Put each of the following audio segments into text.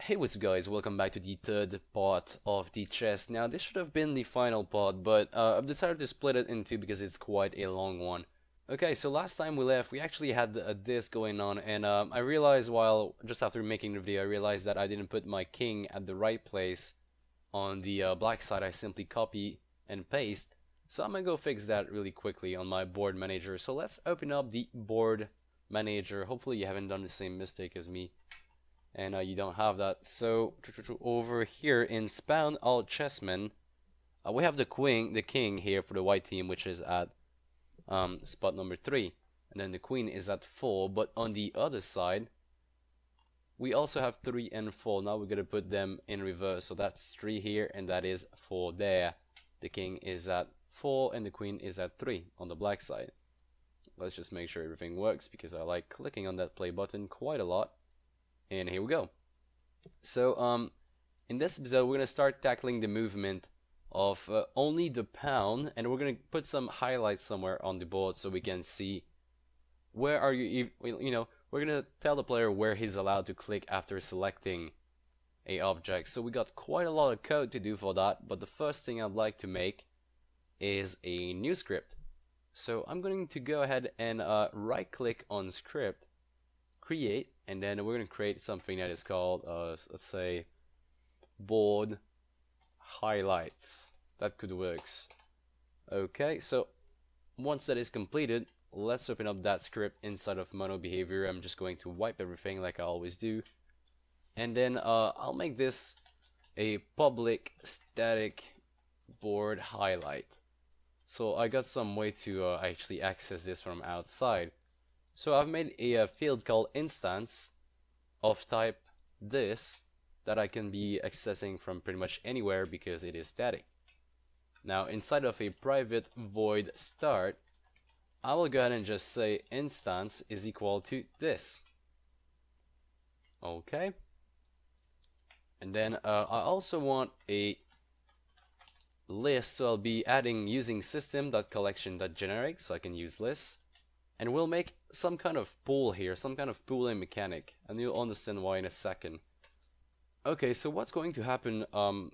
Hey, what's up guys, welcome back to the third part of the chess. Now this should have been the final part, but I've decided to split it in two because it's quite a long one. Okay, so last time we left, we actually had this going on, and I realized just after making the video, I realized that I didn't put my king at the right place on the black side. I simply copy and paste. So I'm gonna go fix that really quickly on my board manager. So let's open up the board manager. Hopefully you haven't done the same mistake as me. And you don't have that. So over here in Spawn All Chessmen, we have the king here for the white team, which is at spot number 3, and then the queen is at 4. But on the other side, we also have 3 and 4. Now we're gonna put them in reverse. So that's 3 here, and that is 4 there. The king is at 4, and the queen is at 3 on the black side. Let's just make sure everything works because I like clicking on that play button quite a lot. And here we go. So in this episode we're gonna start tackling the movement of only the pawn, and we're gonna put some highlights somewhere on the board so we can see where are you know, we're gonna tell the player where he's allowed to click after selecting a object. So we got quite a lot of code to do for that, but the first thing I'd like to make is a new script. So I'm going to go ahead and right click on script, create, and then we're going to create something that is called let's say board highlights. That could work. Okay, so once that is completed, let's open up that script inside of mono behavior. I'm just going to wipe everything like I always do, and then I'll make this a public static board highlight. So I got some way to actually access this from outside. So I've made a field called instance of type this that I can be accessing from pretty much anywhere because it is static. Now inside of a private void start, I will go ahead and just say instance is equal to this. Okay. And then I also want a list, so I'll be adding using system.collection.generic, so I can use lists. And we'll make some kind of pool here, some kind of pooling mechanic, and you'll understand why in a second. Okay, so what's going to happen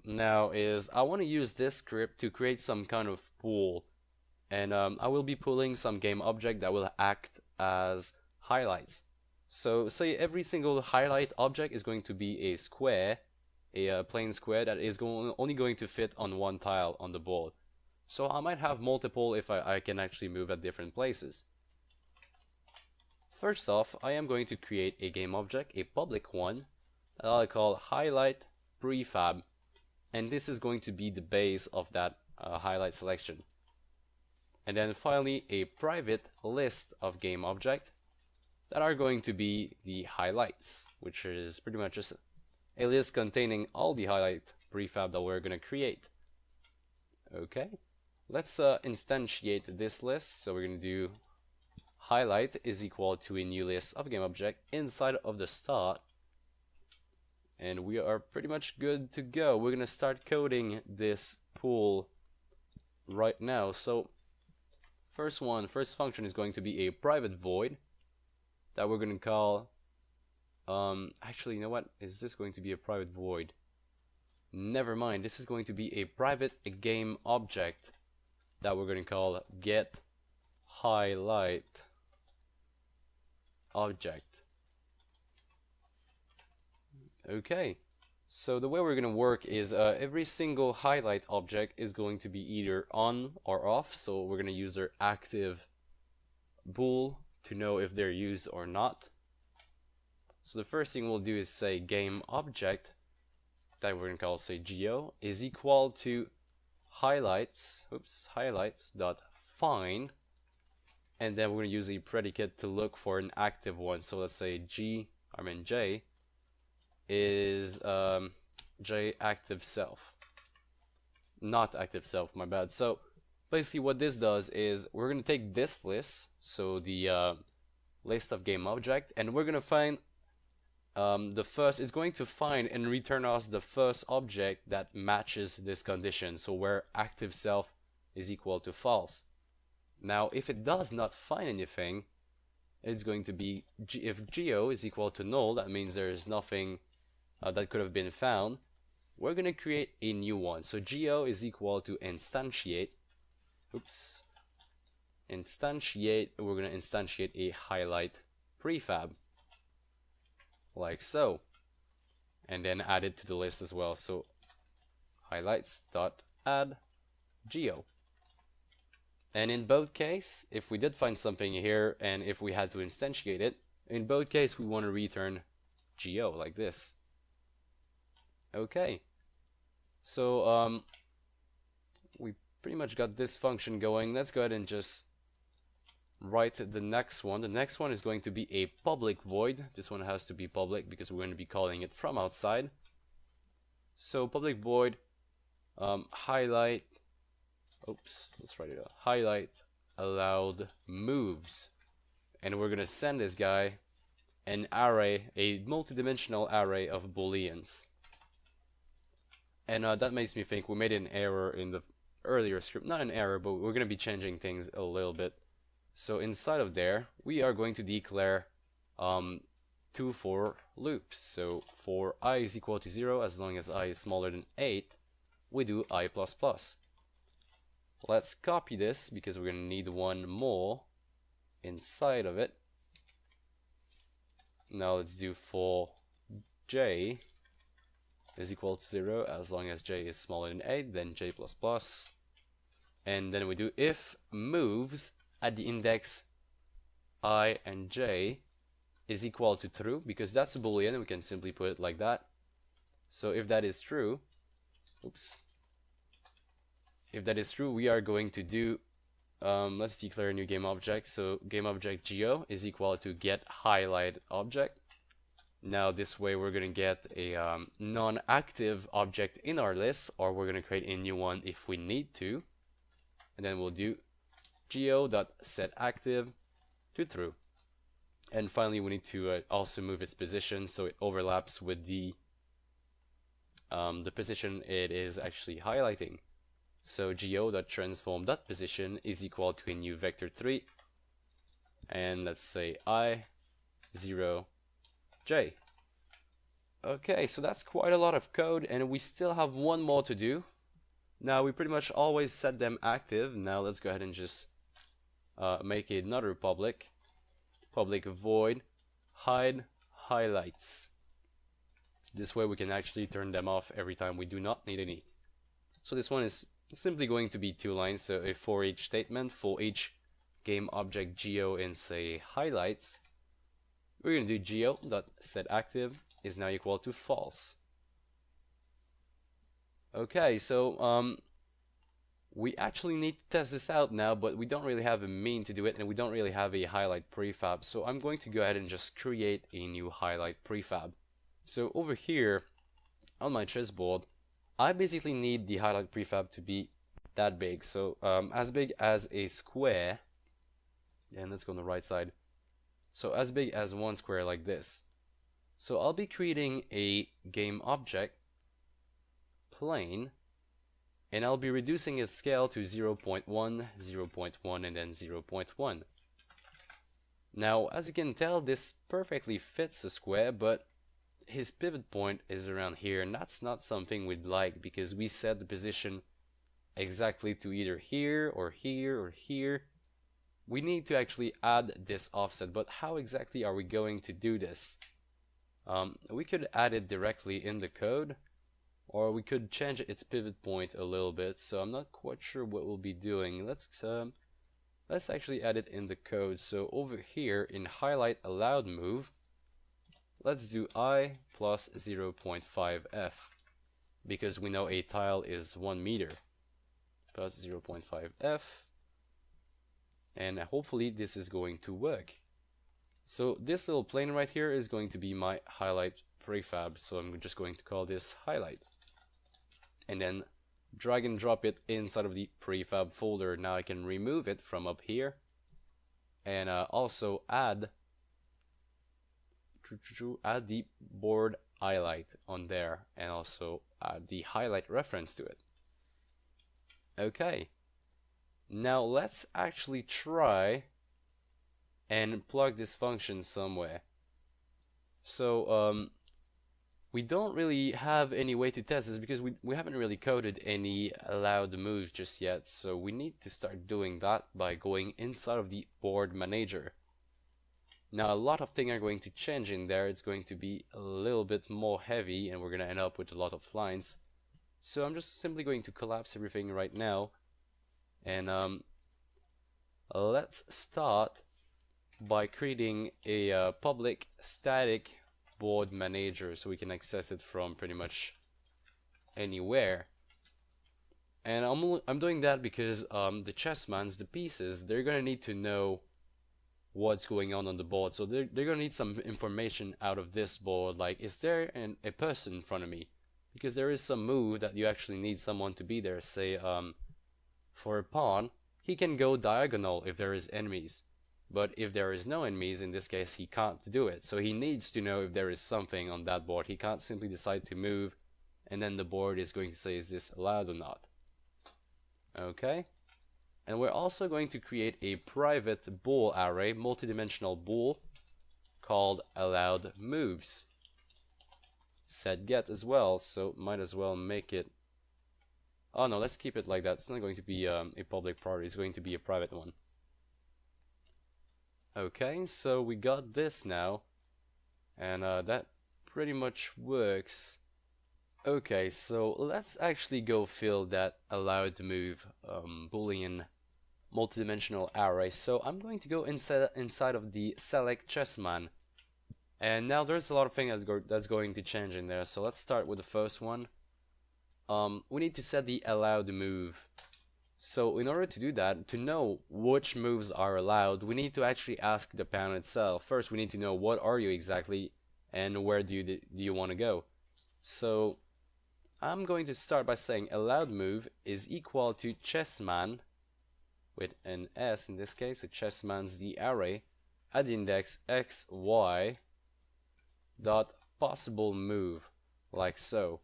now is I want to use this script to create some kind of pool, and I will be pulling some game object that will act as highlights. So say every single highlight object is going to be a square, a plain square that is only going to fit on one tile on the board. So I might have multiple if I can actually move at different places. First off, I am going to create a game object, a public one, that I'll call highlight prefab, and this is going to be the base of that highlight selection. And then finally a private list of game object that are going to be the highlights, which is pretty much just a list containing all the highlight prefab that we're going to create. Okay, let's instantiate this list. So we're going to do highlight is equal to a new list of game object inside of the start, and we are pretty much good to go. We're gonna start coding this pool right now. So first function is going to be a private void that we're gonna call actually, you know what, is this going to be a private void? Never mind, this is going to be a private game object that we're gonna call get highlight object. Okay, so the way we're going to work is every single highlight object is going to be either on or off, so we're going to use our active bool to know if they're used or not. So the first thing we'll do is say game object that we're going to call, say, geo is equal to highlights dot find, and then we're going to use a predicate to look for an active one. So let's say J is J active self, not active self, my bad. So basically what this does is we're going to take this list, so the list of game object, and we're going to find it's going to find and return us the first object that matches this condition, so where active self is equal to false. Now if it does not find anything, it's going to be if geo is equal to null, that means there is nothing that could have been found, we're going to create a new one. So geo is equal to instantiate. Oops. Instantiate. We're going to instantiate a highlight prefab, like so, and then add it to the list as well. So highlights dot add geo. And in both case, if we did find something here and if we had to instantiate it, in both case we want to return geo like this. Okay, so we pretty much got this function going. Let's go ahead and just write the next one. The next one is going to be a public void. This one has to be public because we're going to be calling it from outside. So public void highlight, oops, let's write it out, highlight allowed moves, and we're going to send this guy an array, a multidimensional array of booleans. And that makes me think we made an error in the earlier script. Not an error, but we're going to be changing things a little bit. So inside of there, we are going to declare 2 for loops. So for I is equal to 0, as long as I is smaller than 8, we do I++. Let's copy this because we're going to need one more inside of it. Now let's do for j is equal to 0, as long as j is smaller than 8, then j++. And then we do if moves at the index I and j is equal to true, because that's a boolean, we can simply put it like that. So if that is true, oops, if that is true, we are going to do, let's declare a new game object. So game object geo is equal to get highlight object. Now this way we're going to get a non-active object in our list, or we're going to create a new one if we need to. And then we'll do geo.setActive to true. And finally we need to also move its position so it overlaps with the position it is actually highlighting. So geo.transform.position is equal to a new vector 3, and let's say I 0 j. Okay, so that's quite a lot of code, and we still have one more to do. Now we pretty much always set them active. Now let's go ahead and just make another public void hide highlights. This way we can actually turn them off every time we do not need any. So this one is simply going to be 2 lines, so a for each statement for each game object geo in say highlights. We're going to do geo.setActive is now equal to false. Okay, so we actually need to test this out now, but we don't really have a mean to do it, and we don't really have a highlight prefab. So I'm going to go ahead and just create a new highlight prefab. So over here on my chessboard, I basically need the highlight prefab to be that big. So as big as a square, and let's go on the right side. So as big as 1 square like this. So I'll be creating a game object plane, and I'll be reducing its scale to 0.1, 0.1, and then 0.1. Now, as you can tell, this perfectly fits a square, but his pivot point is around here, and that's not something we'd like because we set the position exactly to either here or here or here. We need to actually add this offset, but how exactly are we going to do this? We could add it directly in the code, or we could change its pivot point a little bit, so I'm not quite sure what we'll be doing. Let's actually add it in the code. So over here in highlight allowed move, let's do I plus 0.5 f, because we know a tile is 1 meter, plus 0.5 f, and hopefully this is going to work. So this little plane right here is going to be my highlight prefab, so I'm just going to call this highlight, and then drag and drop it inside of the prefab folder. Now I can remove it from up here, and also add the board highlight on there, and also add the highlight reference to it. Okay, now let's actually try and plug this function somewhere. So we don't really have any way to test this because we haven't really coded any allowed moves just yet, so we need to start doing that by going inside of the board manager. Now a lot of things are going to change in there. It's going to be a little bit more heavy and we're going to end up with a lot of lines. So I'm just simply going to collapse everything right now, and let's start by creating a public static board manager so we can access it from pretty much anywhere. And I'm doing that because the chessmans, the pieces, they're gonna need to know what's going on the board, so they're gonna need some information out of this board, like is there a person in front of me, because there is some move that you actually need someone to be there. Say for a pawn, he can go diagonal if there is enemies. But if there is no enemies, in this case, he can't do it. So he needs to know if there is something on that board. He can't simply decide to move, and then the board is going to say, is this allowed or not? Okay. And we're also going to create a private bool array, multidimensional bool, called allowed moves. Set get as well, so might as well make it... Oh no, let's keep it like that. It's not going to be a public property, it's going to be a private one. Okay, so we got this now, and that pretty much works. Okay, so let's actually go fill that allowed move boolean multidimensional array. So I'm going to go inside of the select chessman, and now there's a lot of things that's going to change in there. So let's start with the first one. We need to set the allowed move. So in order to do that, to know which moves are allowed, we need to actually ask the pawn itself. First, we need to know what are you exactly and where do you want to go. So I'm going to start by saying allowed move is equal to chessman with an S in this case. So chessman's the array at the index x, y dot possible move, like so.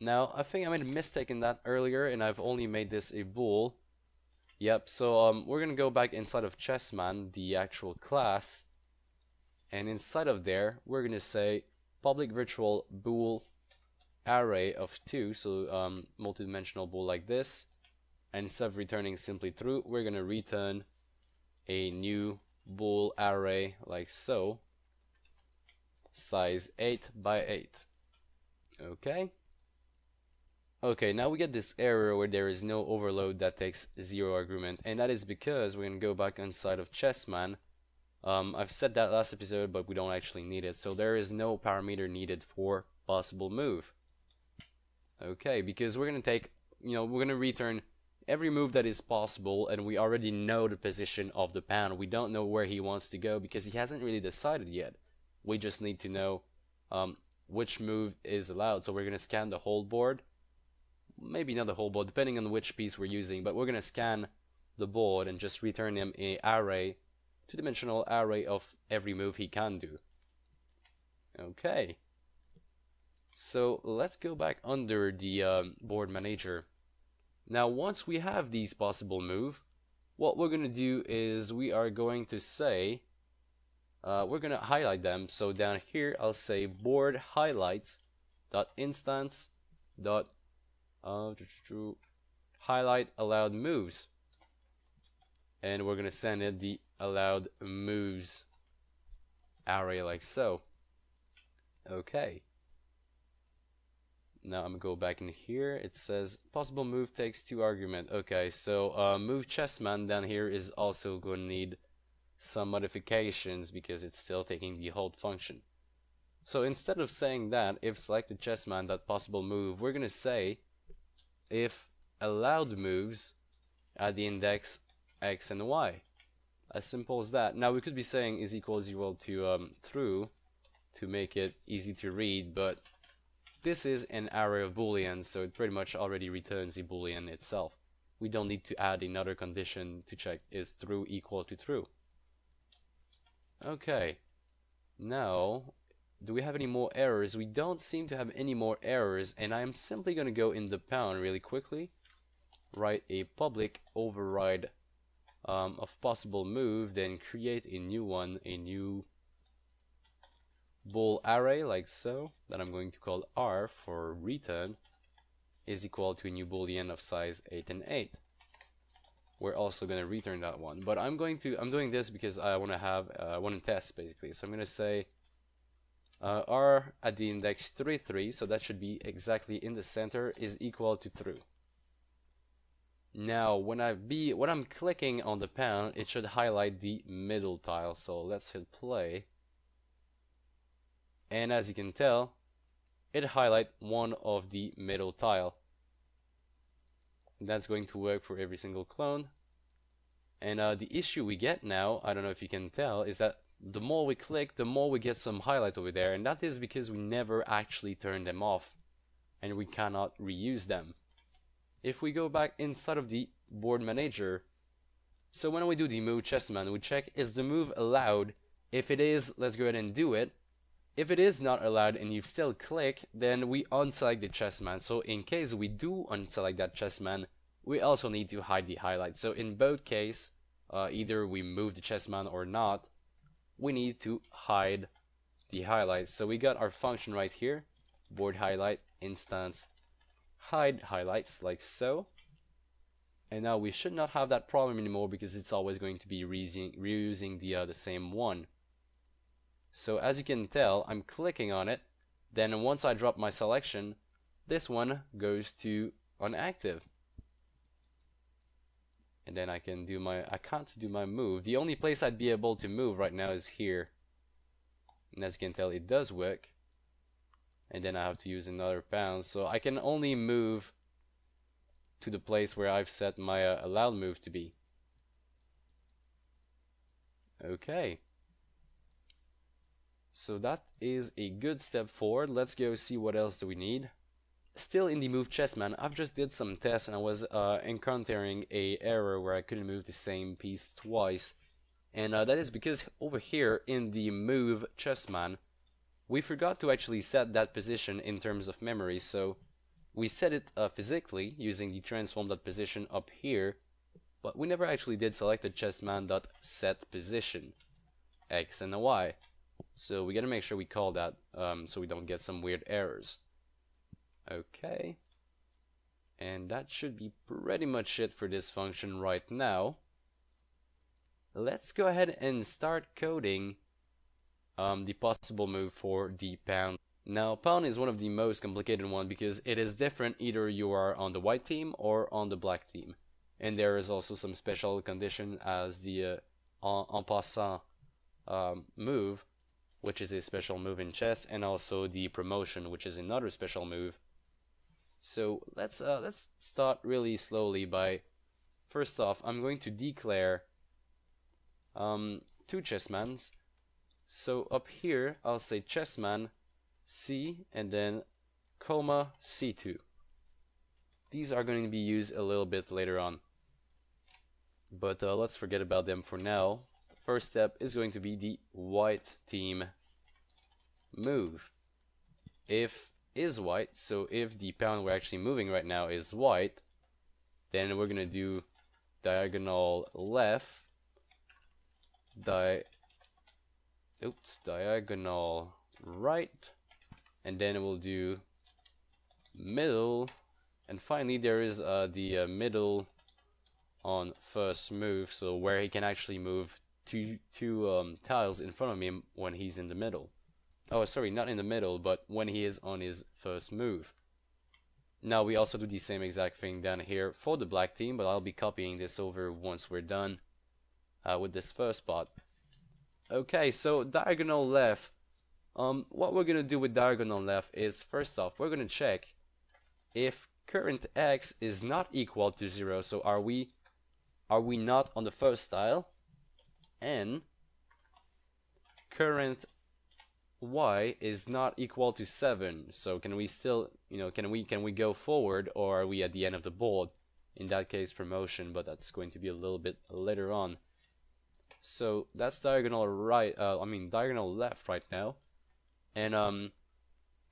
Now, I think I made a mistake in that earlier, and I've only made this a bool. Yep, so we're gonna go back inside of chessman, the actual class, and inside of there, we're gonna say public virtual bool array of 2, so multidimensional bool like this, and instead of returning simply true, we're gonna return a new bool array like so, size 8 by 8. Okay. Okay, now we get this error where there is no overload that takes 0 argument, and that is because we're going to go back inside of chessman. I've said that last episode, but we don't actually need it, so there is no parameter needed for possible move. Okay, because we're going to take, we're going to return every move that is possible, and we already know the position of the pawn. We don't know where he wants to go because he hasn't really decided yet. We just need to know which move is allowed, so we're going to scan the whole board. Maybe not the whole board, depending on which piece we're using, but we're going to scan the board and just return him an array, two-dimensional array of every move he can do. Okay. So let's go back under the board manager. Now once we have these possible moves, what we're going to do is we are going to say, we're going to highlight them. So down here I'll say board highlights dot instance dot highlight allowed moves, and we're gonna send it the allowed moves array like so. Okay, now I'm gonna go back in here. It says possible move takes 2 argument. Okay, so move chessman down here is also going to need some modifications because it's still taking the hold function. So instead of saying that if selected chessman that possible move, we're gonna say if allowed moves at the index x and y. As simple as that. Now we could be saying is equal to true to make it easy to read, but this is an array of booleans, so it pretty much already returns the boolean itself. We don't need to add another condition to check is true equal to true. Okay, now do we have any more errors? We don't seem to have any more errors, and I'm simply going to go in the pawn really quickly, write a public override of possible move, then create a new one, a new bool array like so, that I'm going to call R for return, is equal to a new boolean of size 8 and 8. We're also going to return that one, but I'm doing this because I want to test basically. So I'm going to say R at the index 3 3, so that should be exactly in the center, is equal to true. Now when I'm clicking on the pound, it should highlight the middle tile. So let's hit play, and as you can tell, it highlights one of the middle tile. That's going to work for every single clone. And the issue we get now, I don't know if you can tell, is that the more we click, the more we get some highlight over there, and that is because we never actually turn them off and we cannot reuse them. If we go back inside of the board manager, so when we do the move chessman, we check, is the move allowed? If it is, let's go ahead and do it. If it is not allowed and you still click, then we unselect the chessman. So in case we do unselect that chessman, we also need to hide the highlight. So in both cases, either we move the chessman or not, we need to hide the highlights. So we got our function right here, board highlight instance hide highlights like so. And now we should not have that problem anymore because it's always going to be reusing the same one. So as you can tell, I'm clicking on it, then once I drop my selection, this one goes to inactive. And then I can't do my move. The only place I'd be able to move right now is here. And as you can tell, it does work. And then I have to use another pound. So I can only move to the place where I've set my allowed move to be. Okay. So that is a good step forward. Let's go see what else do we need. Still in the move chessman, I've just did some tests and I was encountering a error where I couldn't move the same piece twice. And that is because over here in the move chessman, we forgot to actually set that position in terms of memory. So we set it physically using the transform.position up here, but we never actually did select the chessman.setPosition X and Y. So we gotta make sure we call that so we don't get some weird errors. Okay, and that should be pretty much it for this function right now. Let's go ahead and start coding the possible move for the pound. Now pound is one of the most complicated one because it is different either you are on the white team or on the black team, and there is also some special condition as the en passant move, which is a special move in chess, and also the promotion, which is another special move. So let's start really slowly by, first off, I'm going to declare two chessmans. So up here I'll say chessman C and then comma C2. These are going to be used a little bit later on, but let's forget about them for now. First step is going to be the white team move. If is white, so if the pound we're actually moving right now is white, then we're gonna do diagonal left, diagonal right, and then we'll do middle, and finally there is the middle on first move, so where he can actually move two tiles in front of him when he's in the middle. Oh, sorry, not in the middle, but when he is on his first move. Now we also do the same exact thing down here for the black team, but I'll be copying this over once we're done with this first part. Okay, so diagonal left. What we're gonna do with diagonal left is, first off, we're gonna check if current x is not equal to 0. So are we not on the first tile? And current y is not equal to 7. So can we still, can we go forward, or are we at the end of the board? In that case, promotion, but that's going to be a little bit later on. So that's diagonal right, diagonal left right now. And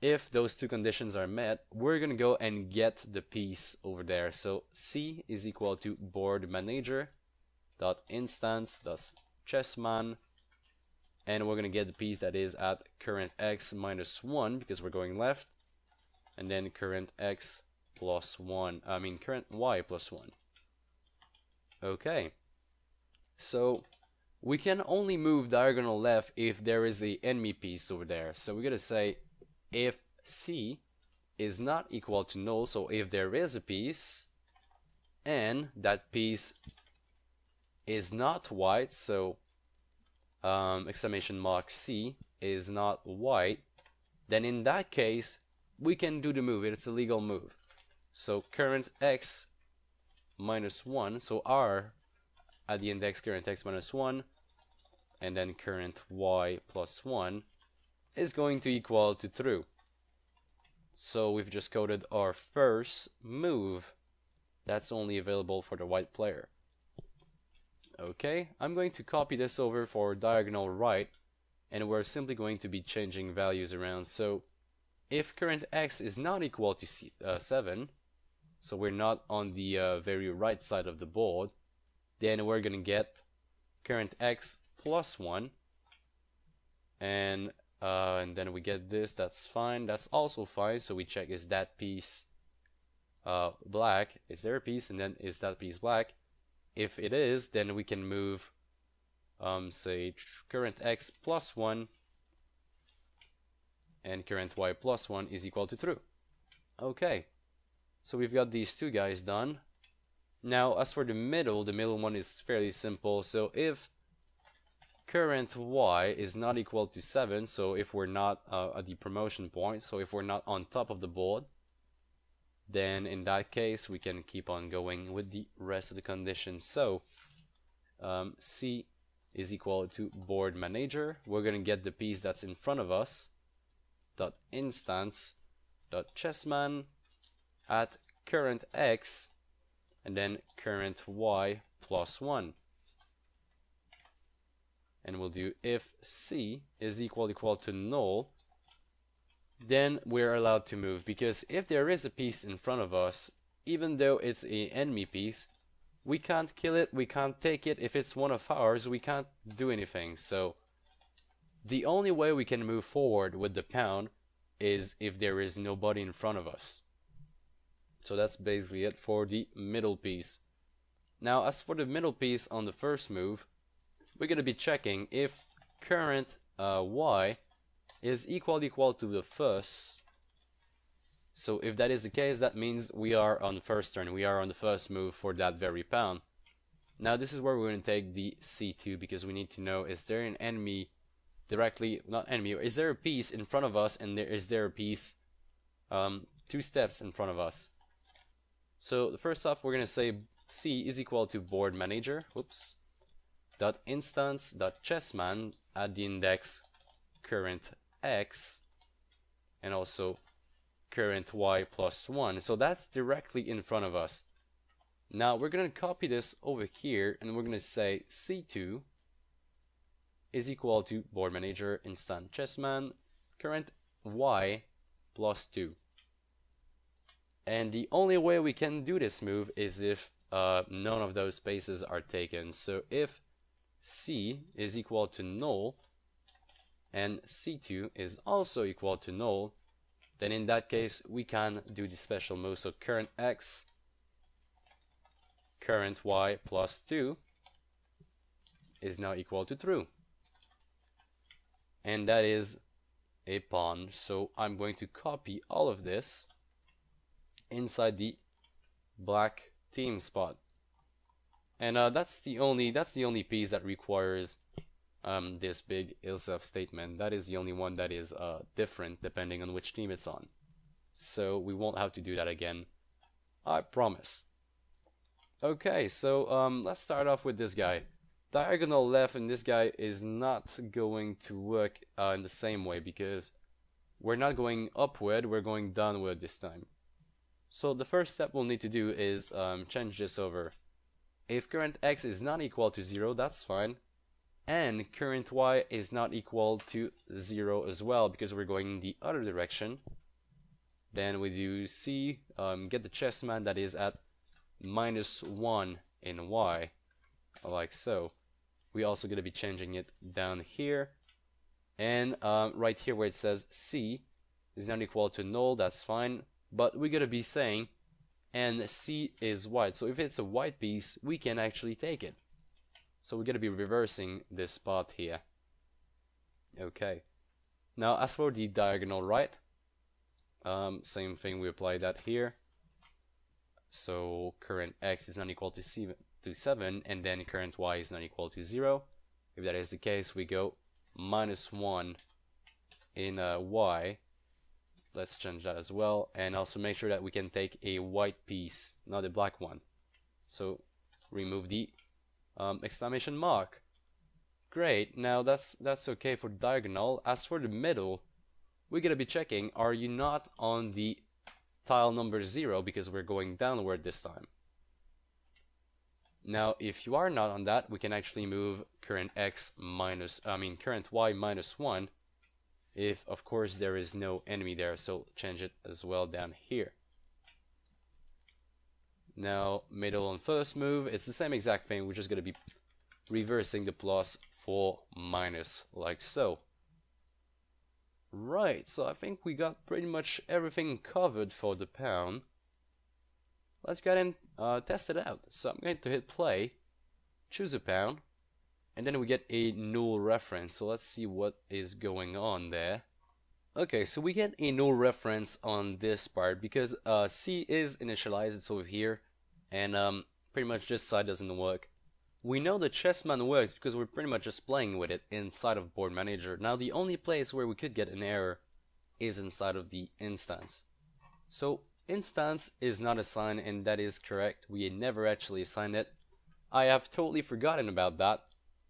if those two conditions are met, we're gonna go and get the piece over there. So C is equal to board manager dot instance dot chessman, and we're gonna get the piece that is at current x minus 1 because we're going left, and then current x plus 1, current y plus 1. Okay, so we can only move diagonal left if there is a enemy piece over there. So we're gonna say if C is not equal to null, so if there is a piece and that piece is not white, so exclamation mark C is not white, then in that case we can do the move. It's a legal move. So current x minus 1, so R at the index current x minus 1, and then current y plus 1 is going to equal to true. So we've just coded our first move that's only available for the white player. Okay, I'm going to copy this over for diagonal right, and we're simply going to be changing values around. So if current x is not equal to 7, so we're not on the very right side of the board, then we're gonna get current x plus 1, and then we get this. That's fine. That's also fine. So we check, is that piece black? Is there a piece? And then is that piece black? If it is, then we can move say current x plus 1 and current y plus 1 is equal to true. Okay, so we've got these two guys done. Now as for the middle one is fairly simple. So if current y is not equal to 7, so if we're not at the promotion point, so if we're not on top of the board, then in that case we can keep on going with the rest of the conditions. So C is equal to board manager. We're gonna get the piece that's in front of us, dot instance dot chessman at current x and then current y plus 1. And we'll do if C is equal to null, then we're allowed to move, because if there is a piece in front of us, even though it's an enemy piece, we can't kill it, we can't take it. If it's one of ours, we can't do anything. So the only way we can move forward with the pawn is if there is nobody in front of us. So that's basically it for the middle piece. Now as for the middle piece on the first move, we're going to be checking if current y is equal to the first. So if that is the case, that means we are on the first turn, we are on the first move for that very pawn. Now this is where we're going to take the c2, because we need to know, is there an enemy directly, not enemy, is there a piece in front of us, and is there a piece 2 steps in front of us. So first off, we're going to say C is equal to board manager, whoops, dot instance dot chessman at the index current x and also current y plus 1. So that's directly in front of us. Now we're going to copy this over here, and we're going to say C2 is equal to board manager instant chessman current y plus 2. And the only way we can do this move is if none of those spaces are taken. So if C is equal to null and C2 is also equal to null, then in that case we can do the special move. So current x current y plus 2 is now equal to true, and that is a pawn. So I'm going to copy all of this inside the black team spot, and that's the only piece that requires this big else-if statement. That is the only one that is different depending on which team it's on. So we won't have to do that again, I promise. Okay, so let's start off with this guy. Diagonal left, and this guy is not going to work in the same way, because we're not going upward, we're going downward this time. So the first step we'll need to do is change this over. If current x is not equal to 0, that's fine, and current y is not equal to 0 as well, because we're going in the other direction, then we do C, get the chessman that is at -1 in y, like so. We also going to be changing it down here and right here where it says C is not equal to null, that's fine, but we're gonna be saying and C is white, so if it's a white piece we can actually take it. So we're gonna be reversing this spot here. Okay, now as for the diagonal right, same thing, we apply that here. So current x is not equal to 7, and then current y is not equal to 0. If that is the case, we go -1 in y. Let's change that as well, and also make sure that we can take a white piece, not a black one. So remove the exclamation mark. Great, now that's okay for diagonal. As for the middle, we're gonna be checking, are you not on the tile number 0, because we're going downward this time. Now if you are not on that, we can actually move current current y -1, if of course there is no enemy there, so change it as well down here. Now middle on first move, it's the same exact thing, we're just going to be reversing the plus for minus, like so. Right, so I think we got pretty much everything covered for the pound. Let's go ahead and test it out. So I'm going to hit play, choose a pound, and then we get a null reference. So let's see what is going on there. Okay, so we get a null reference on this part because C is initialized, it's over here, and pretty much this side doesn't work. We know the chessman works because we're pretty much just playing with it inside of Board Manager. Now the only place where we could get an error is inside of the instance. So instance is not assigned, and that is correct. We never actually assigned it. I have totally forgotten about that.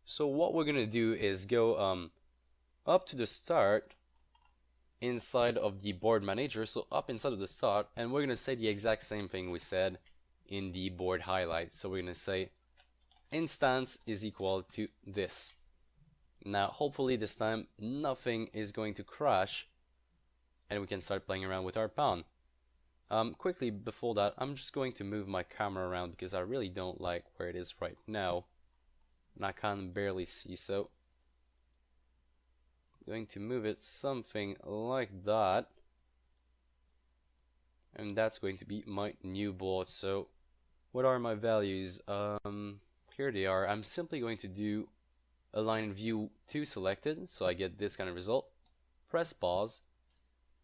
So what we're gonna do is go up to the start inside of the Board Manager, so up inside of the start, and we're gonna say the exact same thing we said in the board highlights. So we're gonna say instance is equal to this. Now hopefully this time nothing is going to crash and we can start playing around with our pawn. Quickly before that, I'm just going to move my camera around because I really don't like where it is right now and I can barely see, so I'm going to move it something like that, and that's going to be my new board. So what are my values? Here they are. I'm simply going to do align view to selected, so I get this kind of result. Press pause,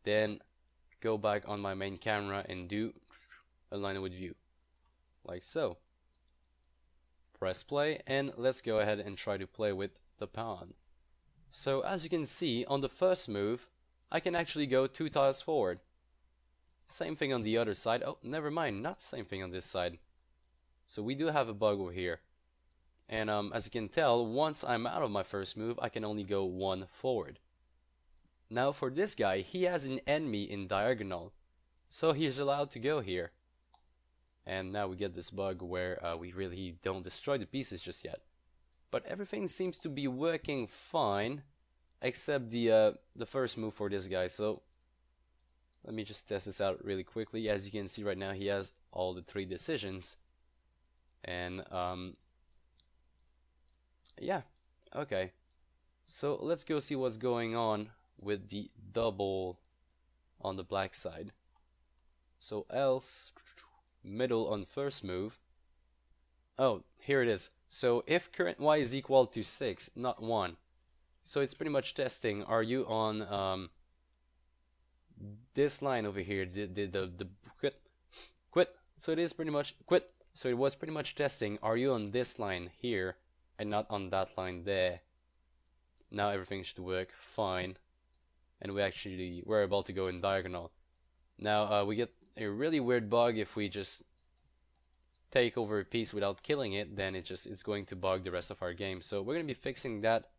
then go back on my main camera and do align with view, like so. Press play, and let's go ahead and try to play with the pawn. So as you can see, on the first move, I can actually go 2 tiles forward. Same thing on the other side. Oh, never mind, not same thing on this side. So we do have a bug over here. And as you can tell, once I'm out of my first move, I can only go 1 forward. Now for this guy, he has an enemy in diagonal, so he's allowed to go here. And now we get this bug where we really don't destroy the pieces just yet. But everything seems to be working fine, except the first move for this guy. So let me just test this out really quickly. As you can see right now, he has all the 3 decisions. And yeah, okay. So let's go see what's going on with the double on the black side. So else, middle on first move. Oh, here it is. So if current y is equal to 6, not 1. So it's pretty much testing, are you on this line over here, the quit. So it is pretty much quit. So it was pretty much testing, are you on this line here and not on that line there. Now everything should work fine, and we're able to go in diagonal. Now we get a really weird bug if we just take over a piece without killing it, then it's going to bug the rest of our game. So we're going to be fixing that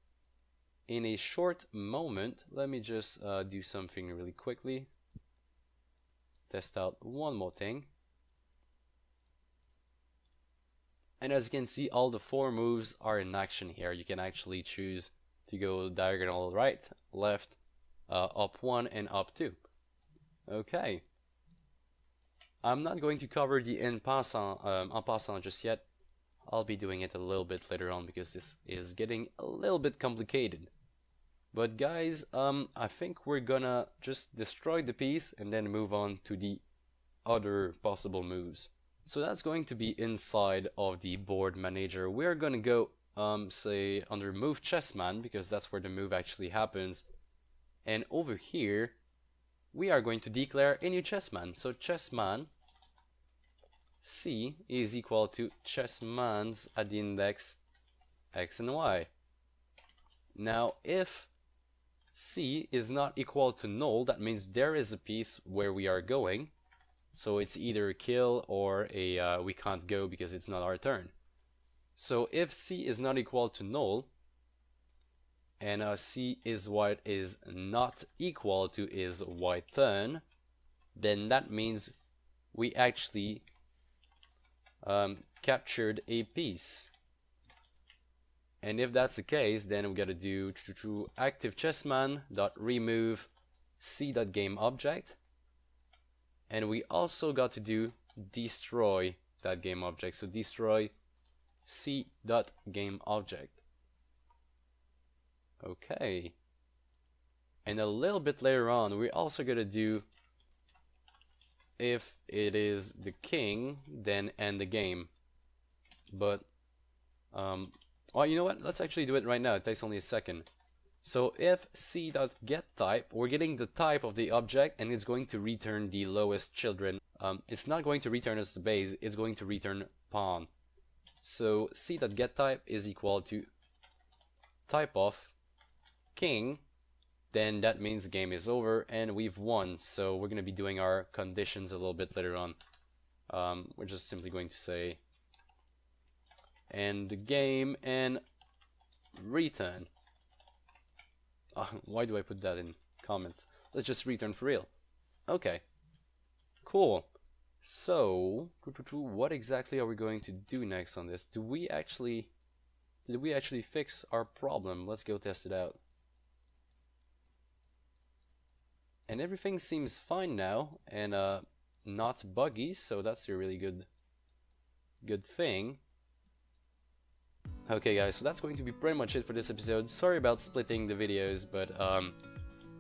in a short moment. Let me just do something really quickly. Test out one more thing. And as you can see, all the 4 moves are in action here. You can actually choose to go diagonal right, left, up 1 and up 2. Okay. I'm not going to cover the en passant just yet. I'll be doing it a little bit later on because this is getting a little bit complicated. But guys, I think we're gonna just destroy the piece and then move on to the other possible moves. So that's going to be inside of the board manager. We're gonna go say under move chessman, because that's where the move actually happens. And over here we are going to declare a new chessman. So chessman C is equal to chessman's at the index x and y. Now if C is not equal to null, that means there is a piece where we are going. So it's either a kill or a we can't go because it's not our turn. So if C is not equal to null, and C is white is not equal to is white turn, then that means we actually captured a piece. And if that's the case, then we gotta do active chessman dot remove c dot game object, and we also got to do destroy that game object. So destroy c dot game object. Okay. And a little bit later on, we're also gonna do if it is the king, then end the game. But well, you know what? Let's actually do it right now. It takes only a second. So if c.getType, we're getting the type of the object, and it's going to return the lowest children. It's not going to return us the base, it's going to return pawn. So c.getType is equal to type of king, then that means the game is over and we've won. So we're going to be doing our conditions a little bit later on. We're just simply going to say end the game and return. Why do I put that in comments? Let's just return for real. Okay, cool. So what exactly are we going to do next on this? Did we actually fix our problem? Let's go test it out. And everything seems fine now and not buggy, so that's a really good thing. Okay guys, so that's going to be pretty much it for this episode. Sorry about splitting the videos, but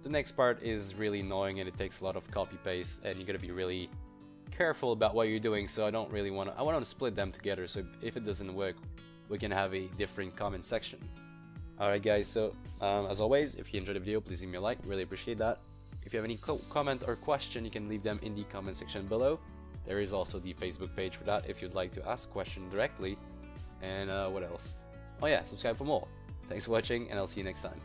the next part is really annoying and it takes a lot of copy paste, and you gotta be really careful about what you're doing. So I don't really want to. I want to split them together. So if it doesn't work, we can have a different comment section. Alright guys, so as always, if you enjoyed the video, please leave me a like. Really appreciate that. If you have any comment or question, you can leave them in the comment section below. There is also the Facebook page for that if you'd like to ask questions directly. And what else? Oh yeah, subscribe for more. Thanks for watching, and I'll see you next time.